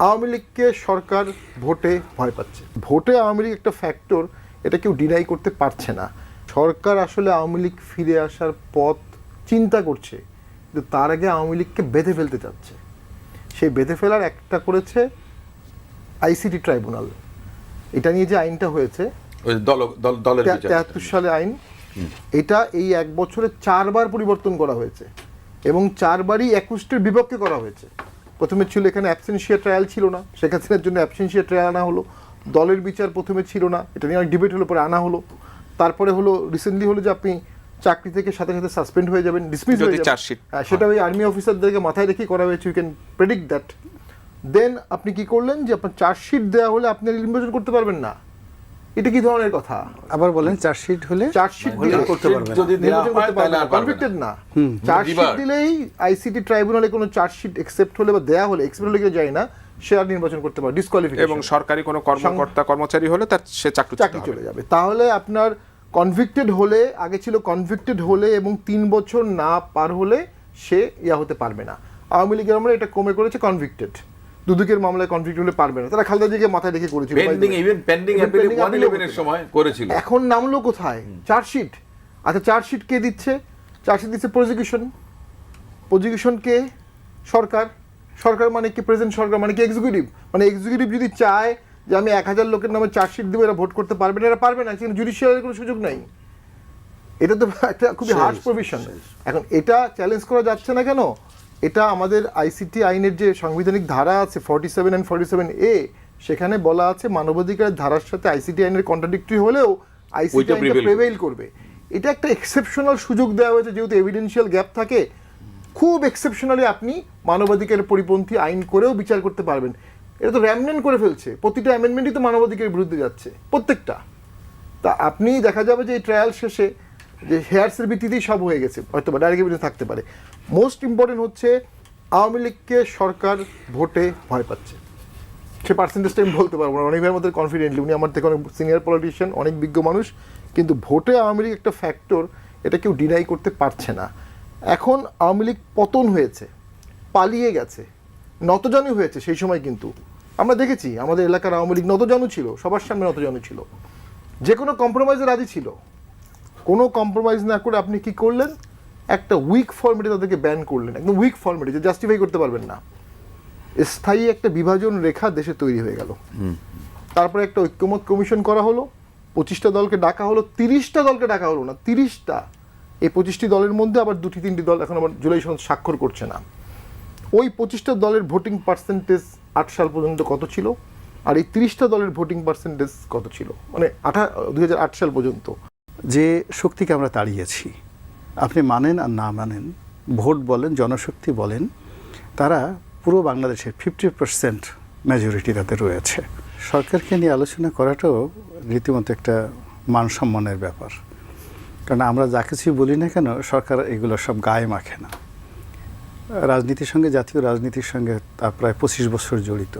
আওয়ামী লীগকে সরকার ভোটে ভয় পাচ্ছে। ভোটে আওয়ামী লীগ একটা ফ্যাক্টর, এটা কেউ ডিনাই করতে পারছে না। সরকার আসলে আওয়ামী লীগ ফিরে আসার পথ চিন্তা করছে, কিন্তু তার আগে আওয়ামী লীগকে বেঁধে ফেলতে চাচ্ছে। সেই বেঁধে ফেলার একটা করেছে আইসিটি ট্রাইব্যুনাল। এটা নিয়ে যে আইনটা হয়েছে 73 সালে আইন, এটা এই 1 বছরে 4 বার পরিবর্তন করা হয়েছে এবং 4 বারই 21-টির বিপক্ষে করা হয়েছে। প্রথমে ছিল এখানে অ্যাবসেন্সিয়া ট্রায়াল ছিল না, শেখ হাসিনার জন্য অ্যাবসেন্সিয়া ট্রায়াল আনা হলো। দলের বিচার প্রথমে ছিল না, এটা নিয়ে অনেক ডিবেট হলো, পরে আনা হলো। তারপরে হলো রিসেন্টলি হলো যে আপনি চাকরি থেকে সাথে সাথে সাসপেন্ড হয়ে যাবেন, ডিসমিস হয়ে যাবেন। সেটা ওই আর্মি অফিসারদেরকে মাথায় রেখে করা হয়েছে, ইউ ক্যান প্রেডিক্ট দ্যাট। দেন আপনি কি করলেন যে আপনার চার্জশিট দেওয়া হলে আপনি নির্বাচন করতে পারবেন না। এটা কি ধরনের কথা? আবার বলেন, চার্জশিট হলে চার্জশিট দিলে করতে পারবেন, যদি নির্বাচন করতে পারবেন না, কনভিক্টেড না। চার্জশিট দিলেই আইসিটি ট্রাইব্যুনালে কোনো চার্জশিট অ্যাকসেপ্ট হলে বা দেয়া হলে, অ্যাকসেপ্ট হলে কেউ যায় না, সে আর নির্বাচন করতে পারে, ডিসকোয়ালিফিকেশন। এবং সরকারি কোনো কর্মকর্তা কর্মচারী হলে তার সে চাকরি চলে যাবে। তাহলে আপনার কনভিক্টেড হলে, আগে ছিল কনভিক্টেড হলে এবং 3 বছর না পার হলে সে হতে পারবে না। আওয়ামী লীগের আমরা এটা কমে করেছে কনভিক্টেড, দুদকের মামলায় কনভিক্ট হলে পারবে না। তারা খালেদা জিয়াকে মাথায় রেখে করেছিল, এখন নামলো কোথায়? চার্জশিট। আচ্ছা, চার্জশিট কে দিচ্ছে? চার্জশিট দিচ্ছে প্রসিকিউশন। প্রসিকিউশন কে? সরকার। সরকার মানে কি? প্রেজেন্ট সরকার মানে কি? এক্সিকিউটিভ। মানে এক্সিকিউটিভ যদি চায় যে আমি 1000 লোকের নামে চার্জশিট দেবো, এরা ভোট করতে পারবে না, এরা পারবে না, কিন্তু জুডিশিয়ালের কোনো সুযোগ নাই। এটা তো একটা খুবই হার্শ প্রভিশন। এখন এটা চ্যালেঞ্জ করা যাচ্ছে না কেন? এটা আমাদের আইসিটি আইনের যে সাংবিধানিক ধারা আছে 47 and 47A, সেখানে বলা আছে মানবাধিকারের ধারার সাথে আইসিটি আইনের কন্ট্রাডিক্টরি হলেও আইসিটি আইনটা প্রিভেইল করবে। এটা একটা এক্সেপশনাল সুযোগ দেওয়া হয়েছে, যেহেতু এভিডেন্সিয়াল গ্যাপ থাকে, খুব এক্সেপশনালি আপনি মানবাধিকারের পরিপন্থী আইন করেও বিচার করতে পারবেন। এটা তো র্যামনেন্ট করে ফেলছে, প্রতিটা অ্যামেন্ডমেন্টই তো মানবাধিকারের বিরুদ্ধে যাচ্ছে, প্রত্যেকটা। তা আপনি দেখা যাবে যে এই ট্রায়াল শেষে যে হেয়ার্সের ভিত্তিতেই সব হয়ে গেছে, হয়তো বা ডাইরেক্ট এভিডেন্স থাকতে পারে। মোস্ট ইম্পর্টেন্ট হচ্ছে আওয়ামী লীগকে সরকার ভোটে ভয় পাচ্ছে। সে পার্সেন্টেজটা আমি বলতে পারবো না, অনেক ভাইয়ের মধ্যে কনফিডেন্টলি, উনি আমার থেকে অনেক সিনিয়র পলিটিশিয়ান, অনেক বিজ্ঞ মানুষ, কিন্তু ভোটে আওয়ামী লীগ একটা ফ্যাক্টর, এটা কেউ ডিনাই করতে পারছে না। এখন আওয়ামী লীগ পতন হয়েছে, পালিয়ে গেছে, নতজানু হয়েছে। সেই সময় কিন্তু আমরা দেখেছি আমাদের এলাকার আওয়ামী লীগ নতজানু ছিল, সবার সামনে নতজানু ছিল, যে কোনো কম্প্রোমাইজে রাজি ছিল। কোনো কম্প্রোমাইজ না করে আপনি কি করলেন? একটা উইক ফর্মেটে তাদেরকে ব্যান করলেন, একদম উইক ফর্মেটে, যে জাস্টিফাই করতে পারবেন না। স্থায়ী একটা বিভাজন রেখা দেশে তৈরি হয়ে গেল। তারপরে একটা ঐক্যমত কমিশন করা হলো, 25টা দলকে ডাকা হলো, 30টা দলকে ডাকা হলো না, 30টা। এই 25টি দলের মধ্যে আবার 2-3টি দল এখন আবার জুলাই সনদ স্বাক্ষর করছে না। ওই 25টা দলের ভোটিং পার্সেন্টেজ 8 সাল পর্যন্ত কত ছিল, আর এই 30টা দলের ভোটিং পার্সেন্টেজ কত ছিল, মানে 2008 সাল পর্যন্ত। যে শক্তিকে আমরা তাড়িয়েছি, আপনি মানেন আর না মানেন, ভোট বলেন, জনশক্তি বলেন, তারা পুরো বাংলাদেশের 50% মেজরিটি তাদের রয়েছে। সরকারকে নিয়ে আলোচনা করাটাও রীতিমতো একটা মান সম্মানের ব্যাপার, কারণ আমরা যা কিছুই বলি না কেন, সরকার এগুলো সব গায়ে মাখে না। রাজনীতির সঙ্গে, জাতীয় রাজনীতির সঙ্গে তা প্রায় 25 বছর জড়িত।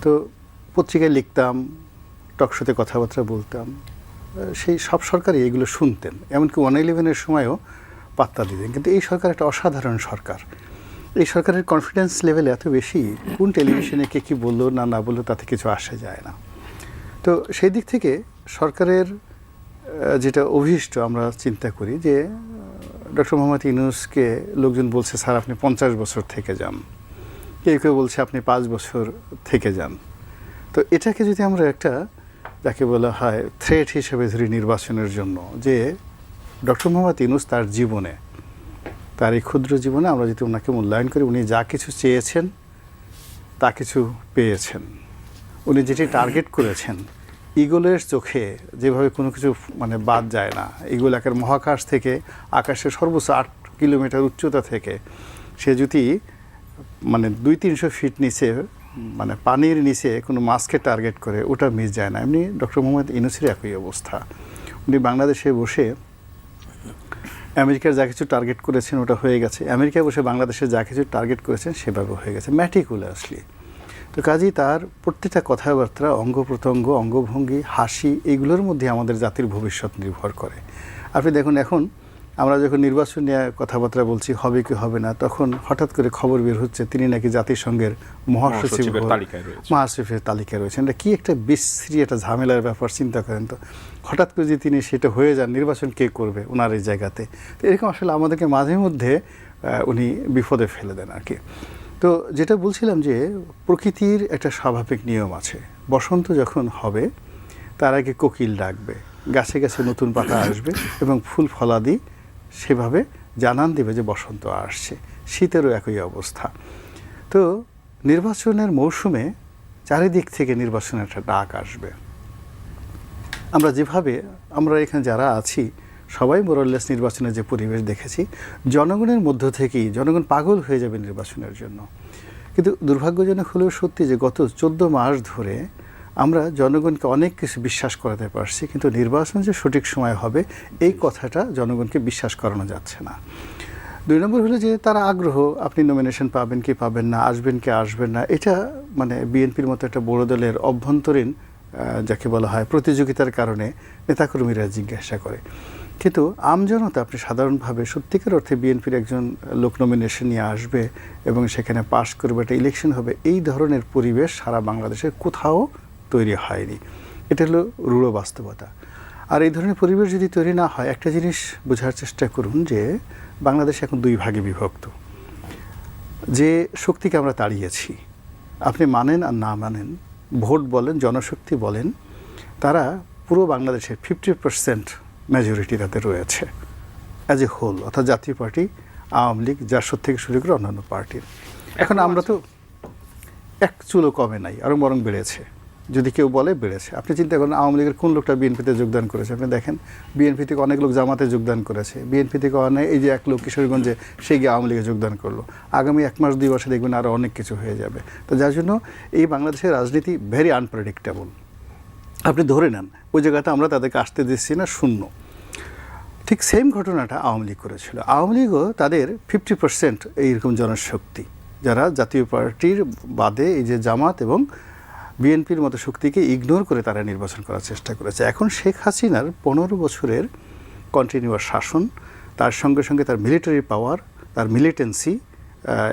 তো পত্রিকায় লিখতাম, টকশোতে কথাবার্তা বলতাম, সেই সব সরকারই এগুলো শুনতেন, এমনকি 111-এর সময়ও পাত্তা দিতেন। কিন্তু এই সরকার একটা অসাধারণ সরকার। এই সরকারের কনফিডেন্স লেভেল এত বেশি, কোন টেলিভিশনে কে কী বললো না বললো তাতে কিছু আসে যায় না। তো সেই দিক থেকে সরকারের যেটা অভীষ্ট, আমরা চিন্তা করি যে ডক্টর মোহাম্মদ ইউনূসকে লোকজন বলছে স্যার আপনি 50 বছর থেকে যান, কেউ কেউ বলছে আপনি 5 বছর থেকে যান। তো এটাকে যদি আমরা একটা, যাকে বলা হয় থ্রেট হিসেবে ধরি নির্বাচনের জন্য, যে ডক্টর মোহাম্মদ ইউনূস তার জীবনে, তার এই ক্ষুদ্র জীবনে আমরা যদি ওনাকে মূল্যায়ন করি, উনি যা কিছু চেয়েছেন তা কিছু পেয়েছেন। উনি যেটি টার্গেট করেছেন, ইগলের চোখে যেভাবে কোনো কিছু মানে বাদ যায় না, ইগল একের মহাকাশ থেকে, আকাশের সর্বোচ্চ 8 কিলোমিটার উচ্চতা থেকে সে যদি মানে 200-300 ফিট নিচে, মানে পানির নিচে কোনো মাছকে টার্গেট করে, ওটা মিস যায় না। এমনি ডক্টর মোহাম্মদ ইউনূসের একই অবস্থা। উনি বাংলাদেশে বসে আমেরিকার যা কিছু টার্গেট করেছেন ওটা হয়ে গেছে, আমেরিকায় বসে বাংলাদেশে যা কিছু টার্গেট করেছেন সেভাবে হয়ে গেছে, ম্যাটিকুলাসলি। তো কাজেই তার প্রত্যেকটা কথাবার্তা, অঙ্গ প্রত্যঙ্গ, অঙ্গভঙ্গি, হাসি, এইগুলোর মধ্যে আমাদের জাতির ভবিষ্যৎ নির্ভর করে। আপনি দেখুন এখন আমরা যখন নির্বাচন নিয়ে কথাবার্তা বলছি হবে কি হবে না, তখন হঠাৎ করে খবর বের হচ্ছে তিনি নাকি জাতিসংঘের মহাসচিবের তালিকায় রয়েছে। মহাসচিবের তালিকায় রয়েছেন। এটা কি একটা বিশ্রী একটা ঝামেলার ব্যাপার, চিন্তা করেন তো। হঠাৎ করে যদি তিনি সেটা হয়ে যান, নির্বাচন কে করবে ওনার এই জায়গাতে? তো এরকম আসলে আমাদেরকে মাঝে মধ্যে উনি বিপদে ফেলে দেন আর কি। তো যেটা বলছিলাম যে প্রকৃতির একটা স্বাভাবিক নিয়ম আছে, বসন্ত যখন হবে তার আগে কোকিল ডাকবে, গাছে গাছে নতুন পাতা আসবে এবং ফুল ফলাদি সেভাবে জানান দেবে যে বসন্ত আসছে। শীতেরও একই অবস্থা। তো নির্বাচনের মৌসুমে চারিদিক থেকে নির্বাচনের একটা ডাক আসবে। আমরা এখানে যারা আছি সবাই মোরাললেস নির্বাচনের যে পরিবেশ দেখেছি, জনগণের মধ্য থেকেই জনগণ পাগল হয়ে যাবে নির্বাচনের জন্য। কিন্তু দুর্ভাগ্যজনক হলেও সত্যি যে গত 14 মাস ধরে আমরা জনগণকে অনেক কিছু বিশ্বাস করাতে পারছি, কিন্তু নির্বাচন যে সঠিক সময় হবে এই কথাটা জনগণকে বিশ্বাস করানো যাচ্ছে না। 2 নম্বর হলো যে তারা আগ্রহ, আপনি নমিনেশন পাবেন কি পাবেন না, আসবেন কি আসবেন না, এটা মানে বিএনপির মতো একটা বড় দলের অভ্যন্তরীণ যাকে বলা হয় প্রতিযোগিতার কারণে নেতাকর্মীরা জিজ্ঞাসা করে। কিন্তু আমজনতা, আপনি সাধারণভাবে সত্যিকার অর্থে বিএনপির একজন লোক নমিনেশন নিয়ে আসবে এবং সেখানে পাশ করবে, একটা ইলেকশন হবে, এই ধরনের পরিবেশ সারা বাংলাদেশের কোথাও তৈরি হয়নি। এটা হলো রূঢ় বাস্তবতা। আর এই ধরনের পরিবেশ যদি তৈরি না হয়, একটা জিনিস বোঝার চেষ্টা করুন যে বাংলাদেশ এখন 2 ভাগে বিভক্ত। যে শক্তিকে আমরা তাড়িয়েছি, আপনি মানেন আর না মানেন, ভোট বলেন জনশক্তি বলেন, তারা পুরো বাংলাদেশের 50% মেজরিটি তাদের রয়েছে অ্যাজ এ হোল, অর্থাৎ জাতীয় পার্টি, আওয়ামী লীগ, জাসদ থেকে শুরু করে অন্যান্য পার্টির। এখন আমরা তো এক চুলও কমে নাই, আরও বরং বেড়েছে। যদি কেউ বলে বেড়েছে, আপনি চিন্তা করেন আওয়ামী লীগের কোন লোকটা বিএনপিতে যোগদান করেছে? আপনি দেখেন বিএনপি থেকে অনেক লোক জামাতে যোগদান করেছে, বিএনপি থেকে অনেক, এই যে এক লোক কিশোরগঞ্জে সে গিয়ে আওয়ামী লীগে যোগদান করলো। আগামী 1 মাস 2 মাসে দেখবেন আরও অনেক কিছু হয়ে যাবে। তো যার জন্য এই বাংলাদেশের রাজনীতি ভেরি আনপ্রেডিক্টেবল। আপনি ধরে নেন ওই জায়গাতে আমরা তাদেরকে আসতে দিচ্ছি না, শূন্য। ঠিক সেম ঘটনাটা আওয়ামী লীগ করেছিল। আওয়ামী লীগও তাদের 50% এইরকম জনশক্তি, যারা জাতীয় পার্টির বাদে এই যে জামাত এবং বিএনপির মতো শক্তিকে ইগনোর করে তারা নির্বাচন করার চেষ্টা করেছে। এখন শেখ হাসিনার 15 বছরের কন্টিনিউয়াস শাসন, তার সঙ্গে সঙ্গে তার মিলিটারি পাওয়ার, তার মিলিটেন্সি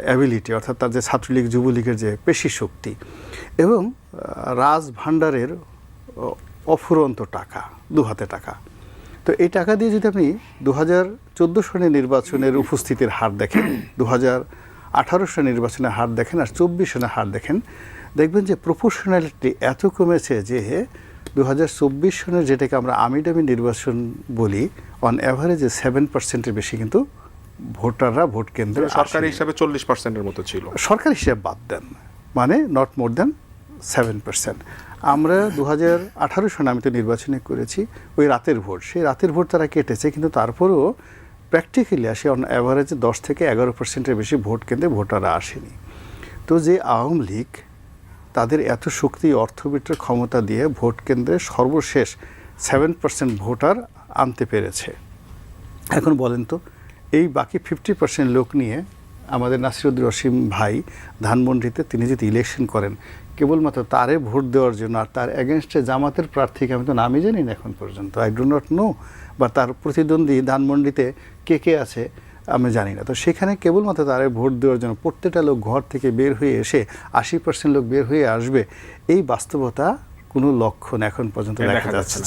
অ্যাবিলিটি, অর্থাৎ তার যে ছাত্রলীগ যুবলীগের যে পেশি শক্তি এবং রাজ ভাণ্ডারের অফুরন্ত টাকা, 2 হাতে টাকা। তো এই টাকা দিয়ে যদি আপনি 2014 সালের নির্বাচনের উপস্থিতির হার দেখেন, 2018 সালের নির্বাচনের হার দেখেন আর 24 সালের হার দেখেন, দেখবেন যে প্রপোর্শনালিটি এত কমেছে যে 2024 সনের যেটাকে আমরা আমিডামি নির্বাচন বলি, অন অ্যাভারেজে 7%-এর বেশি কিন্তু ভোটাররা ভোট কেন্দ্রে সরকারি হিসাবে 40%-এর মতো ছিল। সরকারি হিসাব বাদ দেন, মানে নট মোর দ্যান 7%। আমরা 2018 সনে আমি তো নির্বাচনে করেছি, ওই রাতের ভোট, সেই রাতের ভোট তারা কেটেছে, কিন্তু তারপরেও প্র্যাকটিক্যালি আসে অন অ্যাভারেজে 10 থেকে 11%-এর বেশি ভোট কেন্দ্রে ভোটাররা আসেনি। তো যে আওয়ামী লীগ তাদের এত শক্তি, অর্থবিত্তের ক্ষমতা দিয়ে ভোট কেন্দ্রে সর্বশেষ 7% ভোটার আনতে পেরেছে। এখন বলেন তো এই বাকি 50% লোক নিয়ে আমাদের নাসিরউদ্দিন রশিদ ভাই ধানমন্ডিতে তিনি যদি ইলেকশন করেন কেবলমাত্র তারে ভোট দেওয়ার জন্য, আর তার এগেনস্টে জামাতের প্রার্থীকে আমি তো নামই জানি না এখন পর্যন্ত, আই ডু নট নো, বা তার প্রতিদ্বন্দ্বী ধানমন্ডিতে কে আছে আমি জানি না। তো সেখানে কেবলমাত্র তারে ভোট দেওয়ার জন্য প্রত্যেকটা লোক ঘর থেকে বের হয়ে এসে 80% লোক বের হয়ে আসবে, এই বাস্তবতা কোনো লক্ষণ এখন পর্যন্ত দেখা যাচ্ছে না।